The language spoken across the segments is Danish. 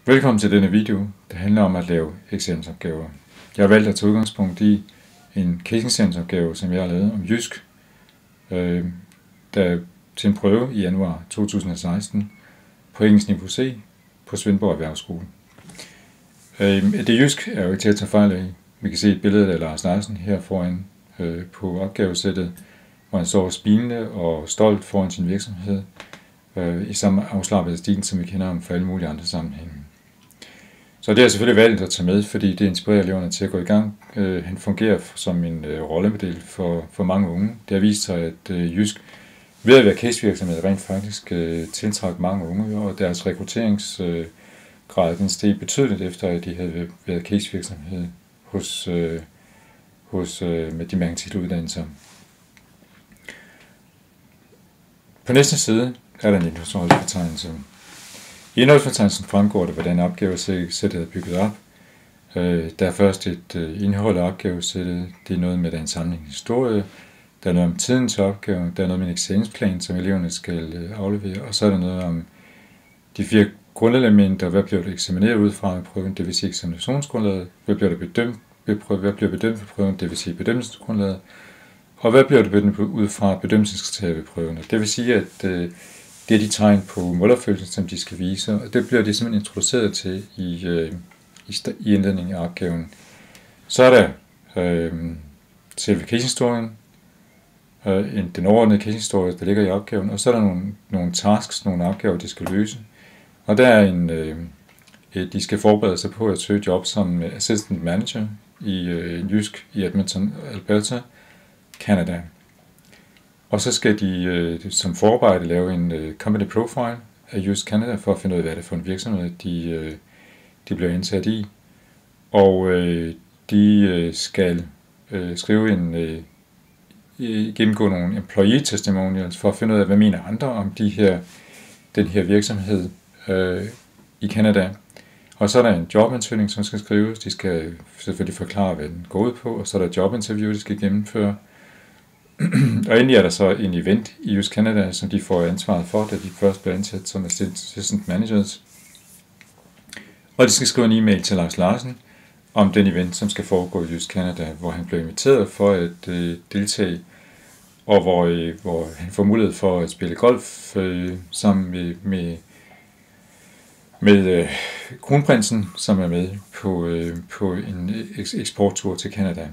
Velkommen til denne video, der handler om at lave eksamensopgaver. Jeg har valgt at tage udgangspunkt i en case-eksamensopgave, som jeg har lavet om jysk, der til en prøve i januar 2016 på engelsk niveau C på Svendborg Erhvervsskole. Det jysk er jo ikke til at tage fejl af. Vi kan se et billede af Lars Larsen her foran på opgavesættet, hvor han står smilende og stolt foran sin virksomhed i samme afslappede stil, som vi kender om for alle mulige andre sammenhænge. Så det er selvfølgelig valgt at tage med, fordi det inspirerer eleverne til at gå i gang. Han fungerer som en rollemodel for mange unge. Det har vist sig, at jysk ved at være casevirksomhed rent faktisk tiltrækker mange unge, og deres rekrutteringsgrad den steg betydeligt efter, at de havde været casevirksomhed med de merkantile uddannelser. På næste side er der en indholdsfortegnelse. I indholdsfortegnelsen fremgår det, hvordan opgavesættet er bygget op. Der er først et indhold af opgavesættet. Det er noget med, den samling historie. Der er noget om tiden til opgaven. Der er noget med en eksamensplan, som eleverne skal aflevere. Og så er der noget om de 4 grundelementer. Hvad bliver det eksamineret ud fra i prøven, det vil sige eksaminationsgrundlaget. Hvad bliver det bedømt ved prøven, det vil sige bedømmelsesgrundlaget. Og hvad bliver det bedømt ud fra bedømmelseskriterier ved prøven. Det vil sige, at det er de tegn på målopfyldelse, som de skal vise, og det bliver de simpelthen introduceret til i indledningen af opgaven. Så er der selve casehistorien, den overordnede casehistorie, der ligger i opgaven, og så er der nogle tasks, nogle opgaver, de skal løse. Og der er de skal forberede sig på at søge job som assistant manager i jysk i Edmonton, Alberta, Canada. Og så skal de som forarbejde lave en company profile af Jysk Canada for at finde ud af, hvad det er for en virksomhed, de bliver indsat i. Og de skal gennemgå nogle employee testimonials for at finde ud af, hvad mener andre om den her virksomhed i Canada. Og så er der en jobansøgning, som skal skrives. De skal selvfølgelig forklare, hvad den går ud på, og så er der jobinterview, de skal gennemføre. Og endelig er der så en event i Jysk Canada, som de får ansvaret for, da de først bliver ansat som assistant managers. Og de skal skrive en e-mail til Lars Larsen om den event, som skal foregå i Jysk Canada, hvor han bliver inviteret for at deltage, og hvor han får mulighed for at spille golf sammen med kronprinsen, som er med på en eksporttur til Canada.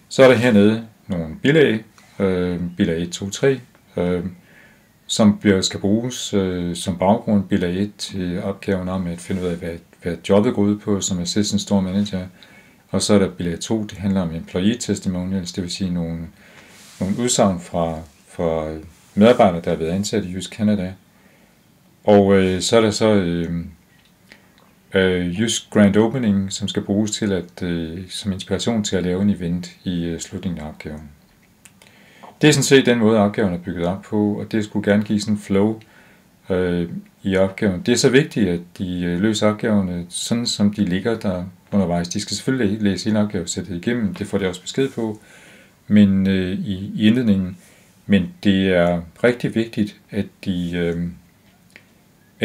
Så er der hernede nogle bilag, bilag 1, 2, 3, som skal bruges som baggrund, bilag 1 til opgaven om at finde ud af, hvad jobbet går ud på som assistant store manager. Og så er der bilag 2, det handler om employee testimonials, det vil sige nogle udsagn fra medarbejdere, der har været ansat i Jysk Canada. Og så er der Jysk Grand Opening, som skal bruges til som inspiration til at lave en event i slutningen af opgaven. Det er sådan set den måde, opgaven er bygget op på, og det skulle gerne give sådan en flow i opgaven. Det er så vigtigt, at de løser opgaverne sådan, som de ligger der undervejs. De skal selvfølgelig læse hele opgavesættet igennem, det får de også besked på, men i indledningen. Men det er rigtig vigtigt, at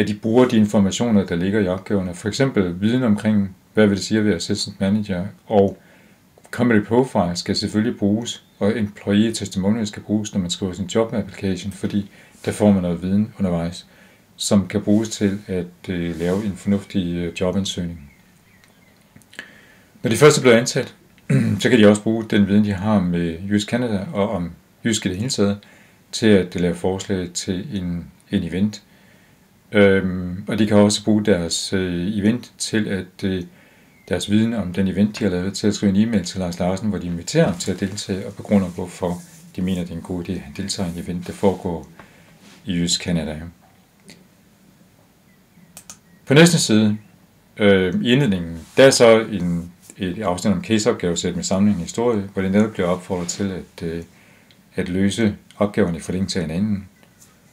de bruger de informationer, der ligger i opgaverne. For eksempel viden omkring, hvad vil det sige at være assistant manager, og company profile skal selvfølgelig bruges, og employee testimonial skal bruges, når man skriver sin job application, fordi der får man noget viden undervejs, som kan bruges til at lave en fornuftig jobansøgning. Når de først bliver ansat, så kan de også bruge den viden, de har med Jysk Canada og om jysk i det hele taget, til at lave forslag til en event. Og de kan også bruge deres event til at deres viden om den event, de har lavet, til at skrive en e-mail til Lars Larsen, hvor de inviterer ham til at deltage og begrunder, hvorfor de mener, det er en god idé, at han deltager i en event, der foregår i Jysk Canada. På næste side, i indledningen, der er så et afsnit om caseopgavesæt med samling af historie, hvor det netop bliver opfordret til at løse opgaverne i forlængelse af hinanden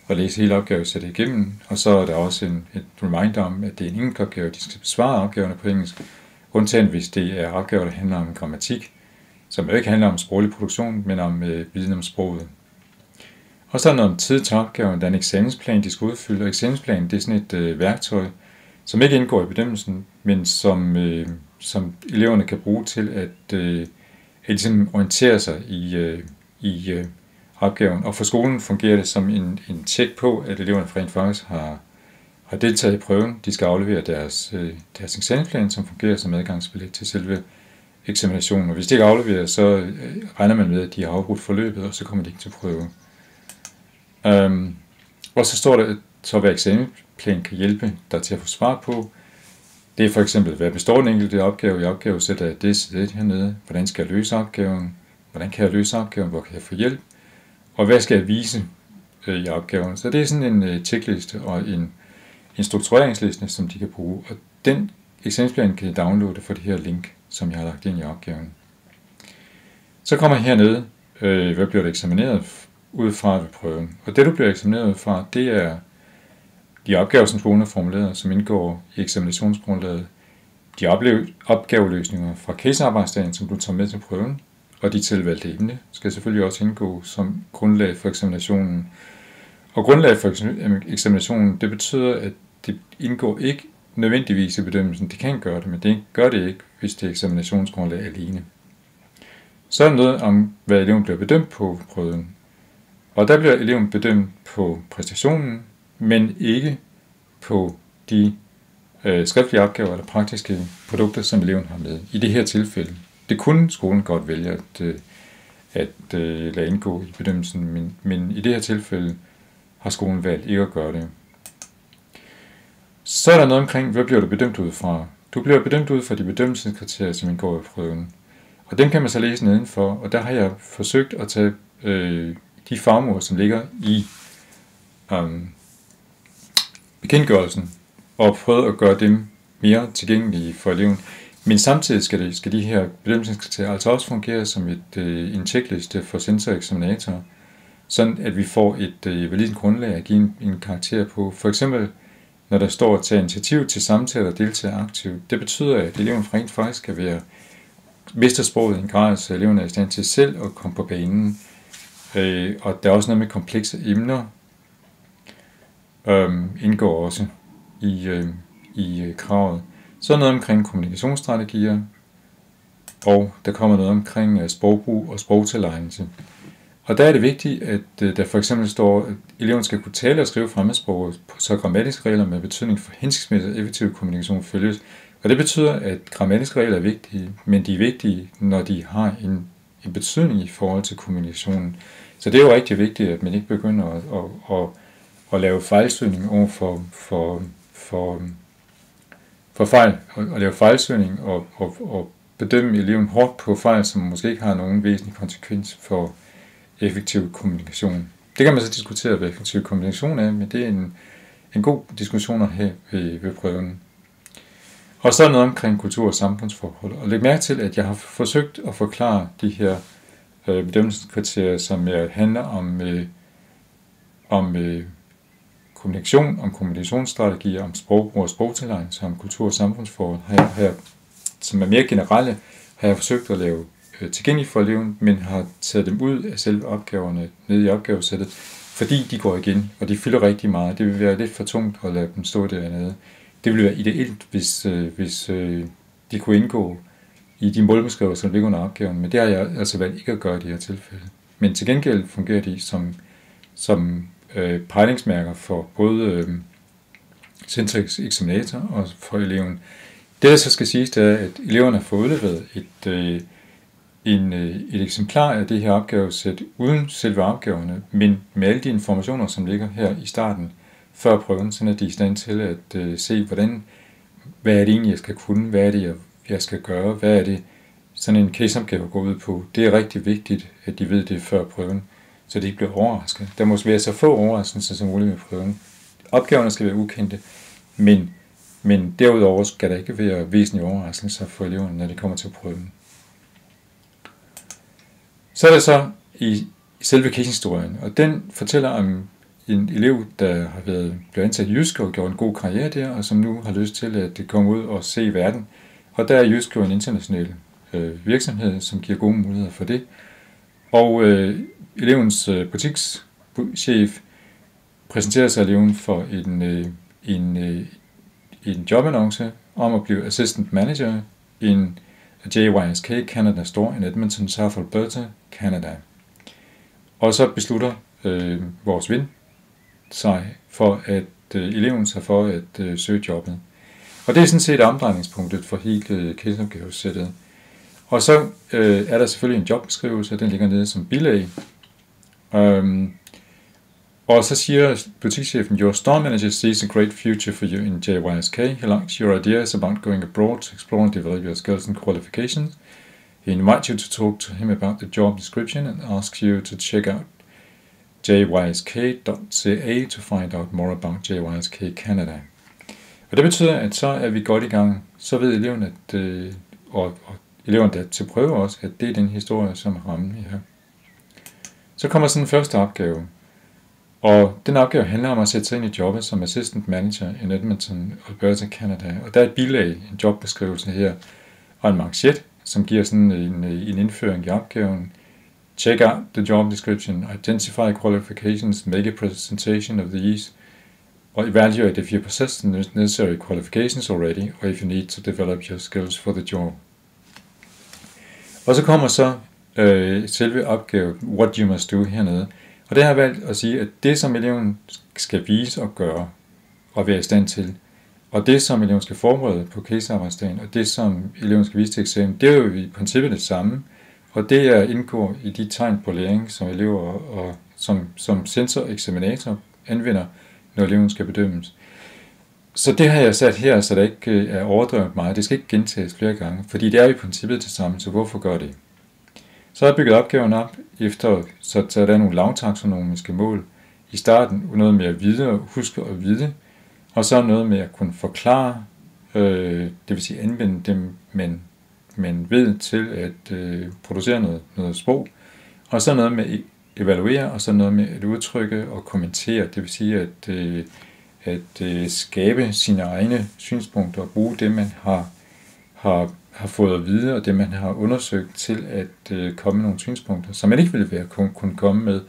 og læse hele opgavesættet igennem, og så er der også et reminder om, at det er en engelsk opgave, de skal besvare opgaverne på engelsk, undtagen hvis det er opgaver, der handler om grammatik, som jo ikke handler om sproglig produktion, men om viden om sproget. Og så er der noget om tid til opgaven, der er en eksamensplan, de skal udfylde, og eksamensplanen det er sådan et værktøj, som ikke indgår i bedømmelsen, men som eleverne kan bruge til at ligesom orientere sig i opgaven. Og for skolen fungerer det som en tjek på, at eleverne rent faktisk har deltaget i prøven. De skal aflevere deres eksamensplan, som fungerer som adgangsbillet til selve eksaminationen. Og hvis de ikke afleverer, så regner man med, at de har afbrudt forløbet, og så kommer de ikke til prøve. Og så står der, så hvad eksamensplan kan hjælpe dig til at få svar på. Det er for eksempel, hvad består den enkelte opgave i opgavesættet af det hernede? Hvordan skal jeg løse opgaven? Hvordan kan jeg løse opgaven? Hvor kan jeg få hjælp? Og hvad skal jeg vise i opgaven? Så det er sådan en checkliste og en struktureringsliste, som de kan bruge. Og den eksamensplan kan I downloade fra det her link, som jeg har lagt ind i opgaven. Så kommer jeg hernede, hvad bliver det eksamineret ud fra ved prøven? Og det, du bliver eksamineret ud fra, det er de opgaver, som skolen har formuleret, som indgår i eksaminationsgrundlaget, de opgaveløsninger fra casearbejdsdagen, som du tager med til prøven, og de tilvalgte emne skal selvfølgelig også indgå som grundlag for eksaminationen. Og grundlag for eksaminationen, det betyder, at det indgår ikke nødvendigvis i bedømmelsen. Det kan gøre det, men det gør det ikke, hvis det er eksaminationsgrundlag alene. Så er der noget om, hvad eleven bliver bedømt på prøven. Og der bliver eleven bedømt på præstationen, men ikke på de skriftlige opgaver eller praktiske produkter, som eleven har med. I det her tilfælde. Det kunne skolen godt vælge at lade indgå i bedømmelsen, men i det her tilfælde har skolen valgt ikke at gøre det. Så er der noget omkring, hvad bliver du bedømt ud fra? Du bliver bedømt ud fra de bedømmelseskriterier, som indgår i prøven. Og dem kan man så læse nedenfor, og der har jeg forsøgt at tage de fagmål, som ligger i bekendtgørelsen, og prøve at gøre dem mere tilgængelige for eleven. Men samtidig skal de her bedømmelseskriterier altså også fungere som en checkliste for sensoreksaminator, sådan at vi får et validt grundlag at give en karakter på. For eksempel, når der står at tage initiativ til samtale og deltage aktivt, det betyder, at eleven rent faktisk skal være mestersproget i en grad, så eleven er i stand til selv at komme på banen. Og der er også noget med komplekse emner, indgår også i kravet. Så noget omkring kommunikationsstrategier, og der kommer noget omkring sprogbrug og sprogtilegnelse. Og der er det vigtigt, at der for eksempel står, at eleven skal kunne tale og skrive fremmedsprog, så grammatiske regler med betydning for hensigtsmæssig og effektiv kommunikation følges. Og det betyder, at grammatiske regler er vigtige, men de er vigtige, når de har en betydning i forhold til kommunikationen. Så det er jo rigtig vigtigt, at man ikke begynder at lave fejlsøgning over for fejl, og lave fejlsøgning og bedømme eleven hårdt på fejl, som måske ikke har nogen væsentlig konsekvens for effektiv kommunikation. Det kan man så diskutere, hvad effektiv kommunikation er, men det er en god diskussion at have ved prøven. Og så er noget omkring kultur- og samfundsforhold. Og læg mærke til, at jeg har forsøgt at forklare de her bedømmelseskriterier, som handler om kommunikation, om kommunikationsstrategier, om sprogbrug og sprogtilegnelse, om kultur- og samfundsforhold, som er mere generelle, har jeg forsøgt at lave tilgængelige for eleven, men har taget dem ud af selve opgaverne nede i opgavesættet, fordi de går igen, og de fylder rigtig meget. Det vil være lidt for tungt at lade dem stå dernede. Det ville være ideelt, hvis de kunne indgå i de målbeskrivelser, som ligger under opgaven, men det har jeg altså valgt ikke at gøre i det her tilfælde. Men til gengæld fungerer de som pejlingsmærker for både sensoreksaminator og for eleven. Det, der så skal siges, det er, at eleverne får udleveret et eksemplar af det her opgavesæt uden selve opgaverne, men med alle de informationer, som ligger her i starten før prøven, så er de i stand til at se, hvad er det egentlig, jeg skal kunne, hvad er det, jeg skal gøre, hvad er det, sådan en caseopgave går ud på. Det er rigtig vigtigt, at de ved det før prøven, så de ikke bliver overrasket. Der må være så få overraskelser som muligt med prøven. Opgaverne skal være ukendte, men derudover skal der ikke være væsentlige overraskelser for eleverne, når de kommer til prøven. Så er der så i selve casehistorien, og den fortæller om en elev, der har blevet ansat i Jysk og gjort en god karriere der, og som nu har lyst til at komme ud og se verden. Og der er Jysk jo en international virksomhed, som giver gode muligheder for det. Og elevens butikschef præsenterer sig eleven for i en jobannonce om at blive assistant manager i en JYSK Canada Store i Edmonton, South Alberta, Canada. Og så beslutter vores ven sig for eleven sig for at søge jobbet. Og det er sådan set omdrejningspunktet for hele caseopgavesættet. Og så er der selvfølgelig en jobbeskrivelse, den ligger nede som bilag. Og så siger butikschefen, your store manager sees a great future for you in JYSK. He likes your ideas about going abroad to explore and develop your skills and qualifications. He invites you to talk to him about the job description and asks you to check out jysk.ca to find out more about JYSK Canada. Og det betyder, at så er vi godt i gang. Så ved eleven, og eleven der til prøve også, at det er den historie, som er rammen her. Så kommer sådan en første opgave. Og den opgave handler om at sætte sig ind i jobbet som assistant manager i Edmonton, Alberta, Canada. Og der er et bilag, en jobbeskrivelse her, og en manchet, som giver sådan en indføring i opgaven. Check out the job description, identify qualifications, make a presentation of these, or evaluate if you possess the necessary qualifications already, or if you need to develop your skills for the job. Og så kommer så selve opgaven, what you must do hernede. Og det har jeg valgt at sige, at det som eleven skal vise og gøre, og være i stand til, og det som eleven skal forberede på casearbejdsdagen, og det som eleven skal vise til eksamen, det er jo i princippet det samme. Og det er indgår i de tegn på læring, som elever og som sensor og eksaminator anvender, når eleven skal bedømmes. Så det har jeg sat her, så det ikke er overdrevet meget. Det skal ikke gentages flere gange, fordi det er i princippet det samme, så hvorfor gør det? Så har jeg bygget opgaven op efter, så der er nogle lavtaksonomiske mål. I starten noget med at vide og huske at vide, og så noget med at kunne forklare, det vil sige anvende dem, men ved til at producere noget sprog, og så noget med at evaluere, og så noget med at udtrykke og kommentere, det vil sige at skabe sine egne synspunkter og bruge det, man har fået at vide, og det, man har undersøgt til at komme med nogle synspunkter, som man ikke ville kunne komme med,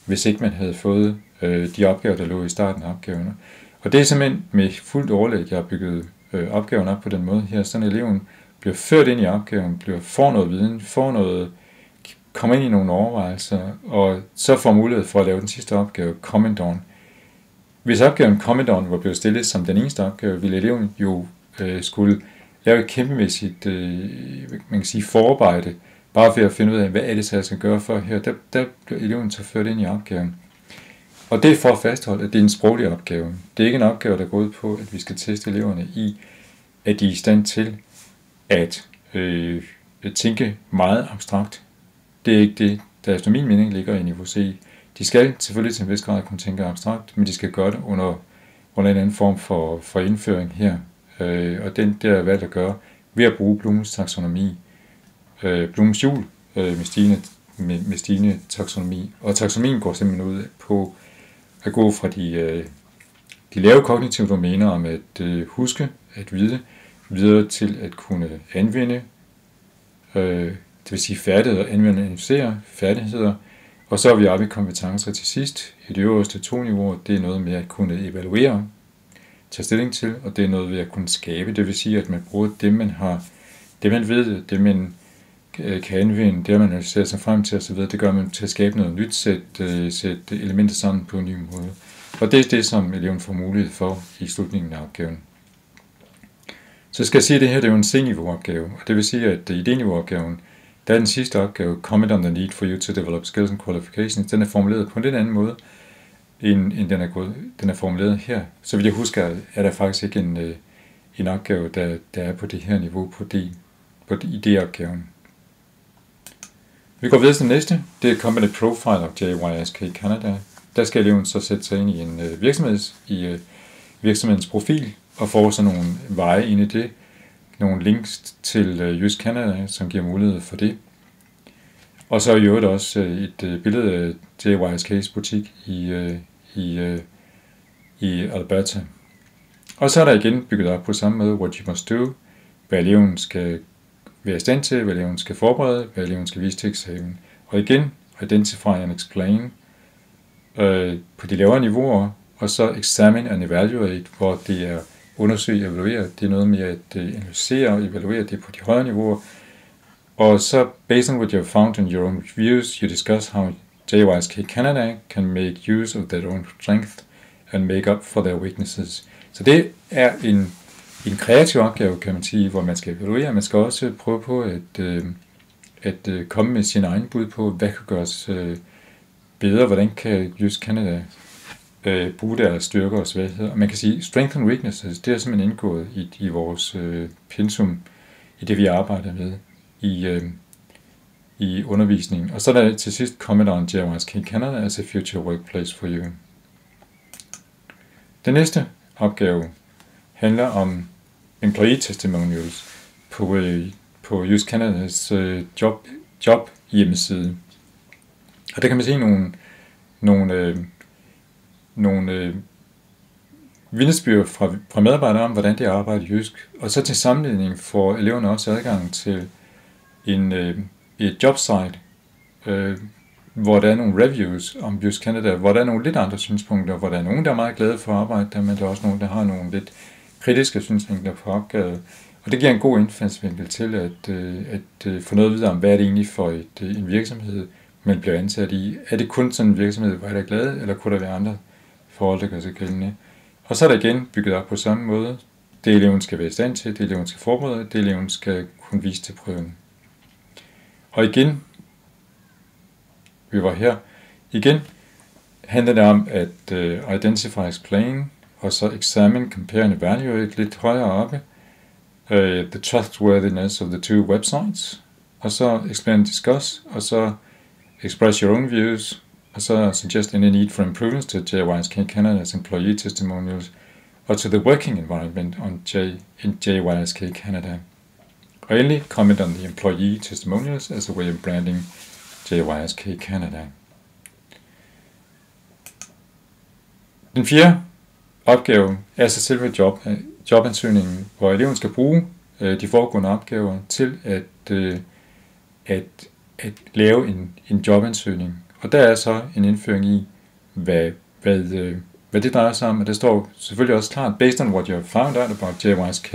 hvis ikke man havde fået de opgaver, der lå i starten af opgaverne. Og det er simpelthen med fuldt overlæg, jeg har bygget opgaven op på den måde her, sådan eleven bliver ført ind i opgaven, får noget viden, kommer ind i nogle overvejelser, og så får mulighed for at lave den sidste opgave, comment on. Hvis opgaven comment on var blevet stillet som den eneste opgave, ville eleven jo skulle lave et kæmpemæssigt man kan sige, forarbejde, bare for at finde ud af, hvad er det så, jeg skal gøre for her. Der bliver eleven så ført ind i opgaven. Og det er for at fastholde, at det er en sproglig opgave. Det er ikke en opgave, der går ud på, at vi skal teste eleverne i, at de er i stand til at tænke meget abstrakt. Det er ikke det, der efter min mening ligger i niveau C. De skal selvfølgelig til en vis grad kunne tænke abstrakt, men de skal gøre det under en anden form for indføring her. Og den der er valgt at gøre ved at bruge Blums taksonomi, Blums hjul med stigende taksonomi. Og taksonomien går simpelthen ud på at gå fra de lave kognitive domæner om at huske, at vide, videre til at kunne anvende, det vil sige færdigheder, anvende og analysere færdigheder, og så er vi oppe i kompetencer til sidst. I de øverste 2 niveauer, det er noget med at kunne evaluere, tage stilling til, og det er noget ved at kunne skabe, det vil sige, at man bruger det, man har, det man ved, det man kan anvende, det man analyserer sig frem til osv., det gør man til at skabe noget nyt, sætte elementer sammen på en ny måde. Og det er det, som eleven får mulighed for i slutningen af opgaven. Så skal jeg sige, at det her det er jo en C-niveau-opgave, og det vil sige, at i D-niveau-opgaven, der er den sidste opgave, comment on the need for you to develop skills and qualifications, den er formuleret på en lidt anden måde, end den er formuleret her. Så vil jeg huske, at der faktisk ikke en opgave, der er på det her niveau i D-opgaven. Vi går videre til den næste. Det er Company Profile of JYSK Canada. Der skal eleven så sætte sig ind i en virksomhedens profil og få sådan nogle veje ind i det. Nogle links til JYSK Canada, som giver mulighed for det. Og så i øvrigt også et billede af JYSK's butik i Alberta. Og så er der igen bygget op på samme måde, what you must do, hvad eleven skal være i stand til, hvad eleven skal forberede, hvad eleven skal vise til eksamen. Og igen, identify and explain på de lavere niveauer, og så examine and evaluate, hvor det er undersøge og evaluere. Det er noget med at analysere og evaluere det på de højere niveauer. Og så, based on what you have found in your own reviews, you discuss how JYSK Canada can make use of their own strength and make up for their weaknesses. Så det er en kreativ opgave, kan man sige, hvor man skal evaluere. Man skal også prøve på at komme med sin egen bud på, hvad kan gøres bedre, hvordan kan Jysk Canada bruge deres styrker og svagheder. Og man kan sige, strength and weaknesses, det er simpelthen indgået i vores pensum, i det vi arbejder med i undervisningen. Og så er der til sidst comment on JYSK Canada as a future workplace for you. Den næste opgave handler om employee testimonials på Jysk Canadas job hjemmeside. Og der kan man se nogle vidnesbyrd fra medarbejdere om, hvordan de arbejder i Jysk. Og så til sammenligning får eleverne også adgang til et jobsite, hvor der er nogle reviews om Jysk Canada, hvor der er nogle lidt andre synspunkter, hvor der er nogen, der er meget glade for at arbejde der, men der er også nogen, der har nogle lidt kritiske synsvinkler på opgaven. Og det giver en god indfaldsvinkel til at få noget videre om, hvad er det egentlig for en virksomhed, man bliver ansat i. Er det kun sådan en virksomhed, hvor der er glade, eller kunne der være andre forhold, der gør sig gældende? Og så er der igen bygget op på samme måde. Det eleven skal være i stand til, det eleven skal forberede, det eleven skal kunne vise til prøven. Og igen, vi var her, igen handler det om at identify, explain, og så examine, compare and evaluate lidt højere oppe. The trustworthiness of the two websites, og så explain and discuss, og så express your own views, og så suggest any need for improvements to JYSK Canada's employee testimonials, og to the working environment in JYSK Canada. Og endelig comment on the employee testimonials as a way of branding JYSK Canada. Den fjerde opgave er så selve jobansøgningen, hvor eleven skal bruge de foregående opgaver til at lave en jobansøgning. Og der er så en indføring i, hvad det drejer sig om, og det står selvfølgelig også klart, based on what you have found out about JYSK,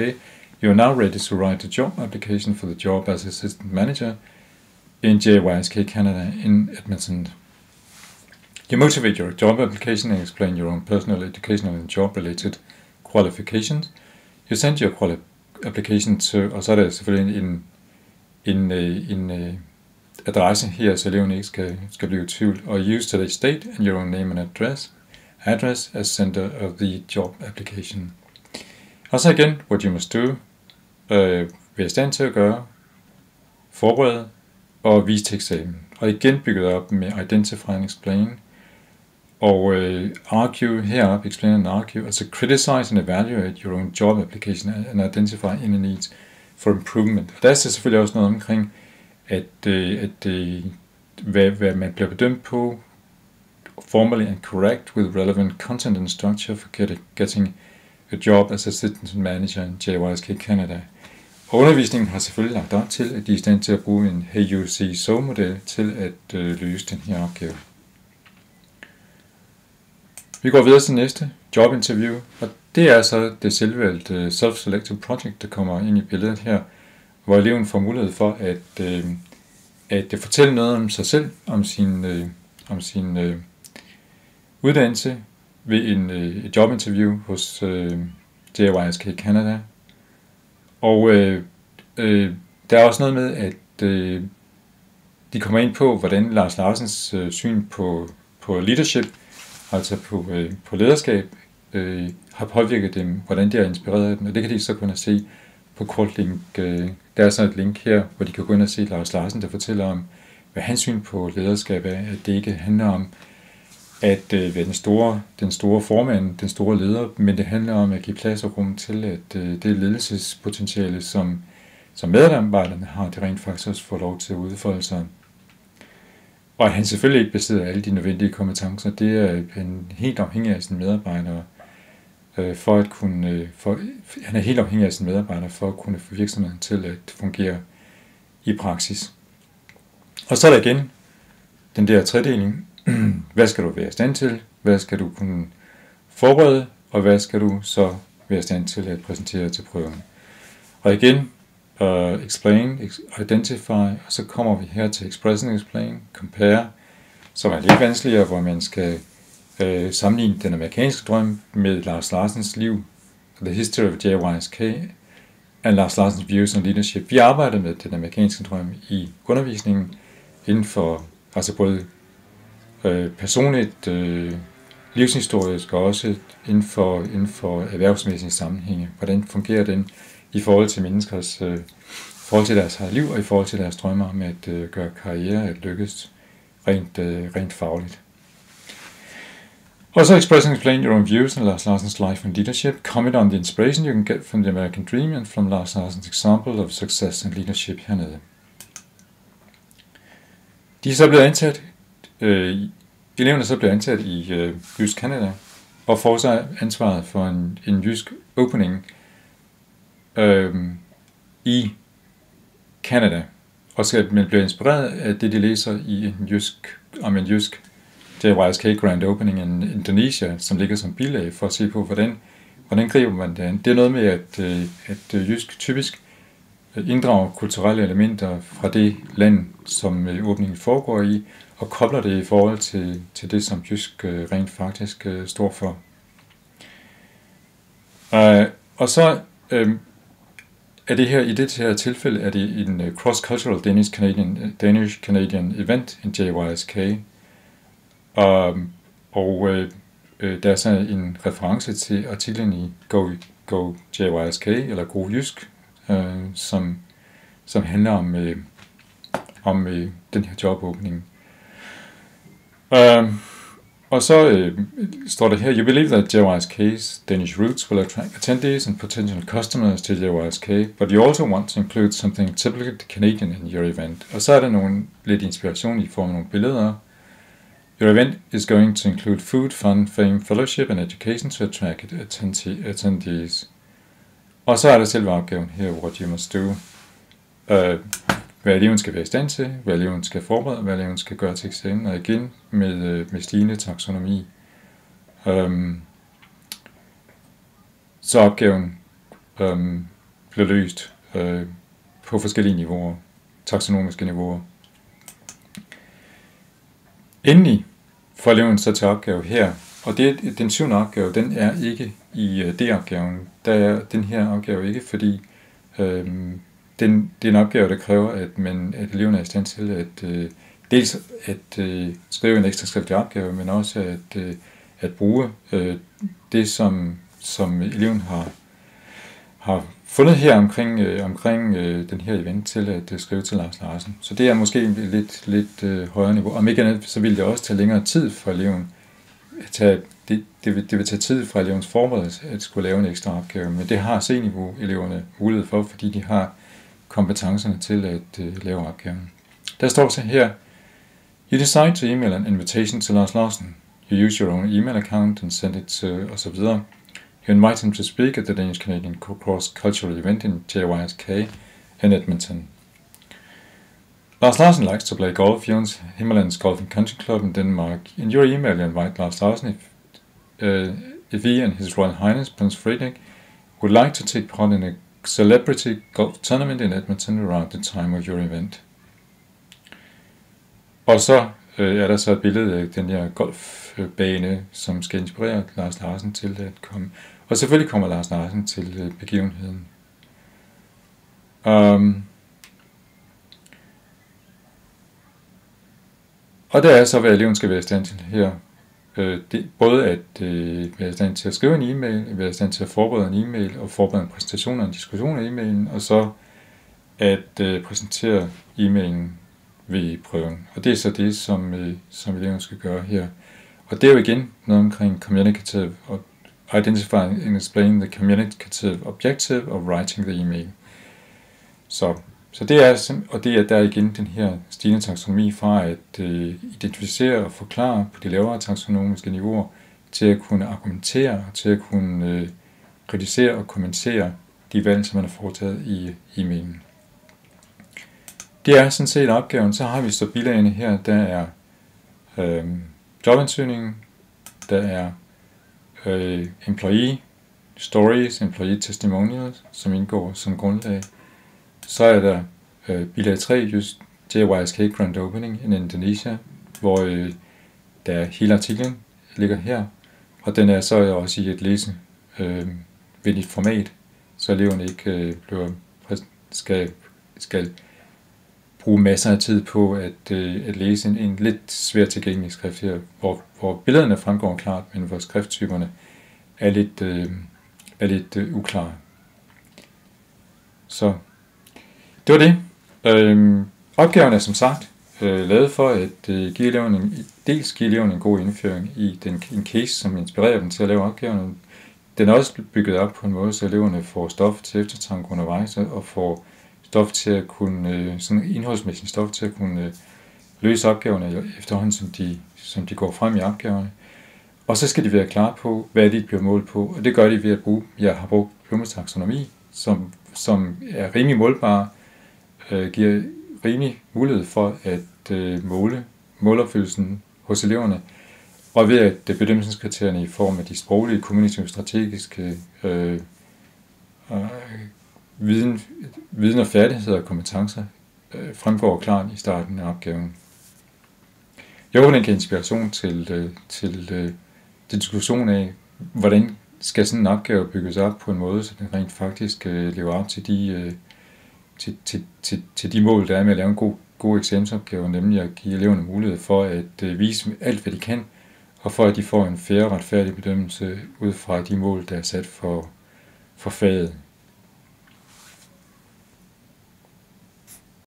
you are now ready to write a job application for the job as assistant manager in JYSK Canada in Edmonton. You motivate your job application and explain your own personal, educational and job-related qualifications. You send your application to, og så er der selvfølgelig en adresse her, så eleven ikke skal blive i tvivl, og use today's date and your own name and address as sender of the job application. Og så igen, what you must do, være i stand til at gøre, forberede og vise til eksamen. Og igen bygget op med identify and explain, og argue heroppe, explain and argue, altså criticize and evaluate your own job application and identify any needs for improvement. Og der er selvfølgelig også noget omkring, hvad man bliver bedømt på, formally and correct with relevant content and structure for getting a job as assistant manager in JYSK Canada. Og undervisningen har selvfølgelig lagt op til, at de er i stand til at bruge en Hey You See So-model til at løse den her opgave. Vi går videre til næste jobinterview, og det er så det selvvalgte self-selected project, der kommer ind i billedet her, hvor eleven får mulighed for at fortælle noget om sig selv, om sin uddannelse ved et jobinterview hos JYSK Canada. Og der er også noget med, at de kommer ind på, hvordan Lars Larsens syn på leadership, altså på lederskab, har påvirket dem, hvordan det har inspireret dem, og det kan de så kunne se på kortlink. Der er så et link her, hvor de kan gå ind og se Lars Larsen, der fortæller om, hvad hans syn på lederskab er, at det ikke handler om at være den store formand, den store leder, men det handler om at give plads og rum til, at det ledelsespotentiale, som medarbejderne har, det rent faktisk også får lov til at udfolde sig. Og at han selvfølgelig ikke besidder alle de nødvendige kompetencer, det er helt afhængig af sine medarbejdere, han er helt afhængig af sine medarbejdere for at kunne få virksomheden til at fungere i praksis. Og så er der igen den der tredeling. Hvad skal du være i stand til? Hvad skal du kunne forberede? Og hvad skal du så være i stand til at præsentere til prøven. Og igen, explain, identify, og så kommer vi her til express and explain, compare, som er lidt vanskeligere, hvor man skal sammenligne den amerikanske drøm med Lars Larsens liv, The History of JYSK, and Lars Larsens Views on Leadership. Vi arbejder med den amerikanske drøm i undervisningen inden for, altså både personligt, livshistorisk og også inden for erhvervsmæssige sammenhænge. Hvordan fungerer den i forhold til menneskers, forhold til deres liv og i forhold til deres drømmer om at gøre karriere, at lykkes rent fagligt. Also express and explain your own views on Lars Larsens life and leadership. Comment on the inspiration you can get from the American Dream and from Lars Larsens example of success and leadership hernede. De er så blevet ansat, eleverne er så blevet ansat i Jysk Canada og får sig ansvaret for en jysk opening i Canada. Og skal man blive inspireret af det, de læser i en jysk JYSK Grand Opening i Indonesia, som ligger som bilag, for at se på, hvordan griber man det an. Det er noget med, at jysk typisk inddrager kulturelle elementer fra det land, som åbningen foregår i, og kobler det i forhold til det, som jysk rent faktisk står for. Og så er det her, i det her tilfælde, er det en cross-cultural Danish-Canadian event, en JYSK. Der er så en reference til artiklen i Go JYSK, eller Go Jysk, som handler om den her jobåbning. Og så står der her, you believe that JYSK's Danish roots will attract attendees and potential customers to JYSK, but you also want to include something typically Canadian in your event. Og så er der lidt inspiration i form af nogle billeder. Your event is going to include food, fun, fame, fellowship and education to attract attendees. Og så er der selve opgaven her, what you must do. Hvad eleven skal være i stand til, hvad eleven skal forberede, hvad eleven skal gøre til eksamen, og igen med stigende taksonomi. Så opgaven bliver løst på forskellige niveauer, taksonomiske niveauer. Endelig får eleven så til opgave her, og den 7. opgave, den er ikke i D-opgaven. Der er den her opgave ikke, fordi det er en opgave, der kræver, at eleven er i stand til dels at skrive en ekstra skriftlig opgave, men også at bruge det, som eleven har fundet her omkring den her event til at skrive til Lars Larsen. Så det er måske lidt højere niveau. Om ikke andet, så vil det også tage længere tid for eleven. Det vil tage tid fra elevens forberedelse at skulle lave en ekstra opgave, men det har C-niveau-eleverne mulighed for, fordi de har kompetencerne til at lave opgaven. Der står så her, you decide to email an invitation to Lars Larsen. You use your own email account and send it to osv. You invite him to speak at the Danish Canadian Cross-Cultural Event in JYSK in Edmonton. Lars Larsen likes to play golf. He owns Himmerlands Golf and Country Club in Denmark. In your email, you invite Lars Larsen if he and His Royal Highness Prince Frederik would like to take part in a celebrity golf tournament in Edmonton around the time of your event. Og så er der så et billede af den her golfbane, som skal inspirere Lars Larsen til at komme. Og selvfølgelig kommer Lars Larsen til begivenheden. Og der er så, hvad eleven skal være i stand til her. Både at være i stand til at skrive en e-mail, være i stand til at forberede en e-mail, og forberede en præsentation og en diskussion af e-mailen, og så at præsentere e-mailen ved prøven. Og det er så det, som eleven skal gøre her. Og det er jo igen noget omkring communicative, og identify and explain the communicative objective of writing the email. Så det er, og det er der igen den her stigende taksonomi fra at identificere og forklare på de lavere taksonomiske niveauer, til at kunne argumentere, og til at kunne kritisere og kommentere de valg, som man har foretaget i e-mailen. Det er sådan set opgaven. Så har vi så bilagene her, der er jobansøgningen, der er employee stories, employee testimonials, som indgår som grundlag. Så er der bilag 3, just JYSK Grand Opening in Indonesia, hvor der er hele artiklen ligger her, og den er så også i et læsevenligt format, så eleverne ikke skal bruge masser af tid på at læse en lidt svært tilgængelig skrift her, hvor billederne fremgår klart, men hvor skrifttyperne er lidt uklare. Så det var det. Opgaven er som sagt lavet for at give eleverne en god indføring i en case, som inspirerer dem til at lave opgaven. Den er også bygget op på en måde, så eleverne får stof til eftertanke undervejs, og får stof til at kunne, sådan indholdsmæssigt stof til at kunne løse opgaverne efterhånden, som de går frem i opgaverne. Og så skal de være klar på, hvad de bliver målt på, og det gør de ved at jeg har brugt Bloom's taksonomi, som er rimelig målbar, giver rimelig mulighed for at måle målopfyldelsen hos eleverne, og ved at bedømmelseskriterierne i form af de sproglige, kommunikative, strategiske viden og færdigheder og kompetencer fremgår klart i starten af opgaven. Jeg håber, den kan inspiration til diskussion af, hvordan skal sådan en opgave bygges op på en måde, så den rent faktisk lever op til de mål, der er med at lave en god eksamensopgave, nemlig at give eleverne mulighed for at vise alt, hvad de kan, og for at de får en fair og retfærdig bedømmelse ud fra de mål, der er sat for faget.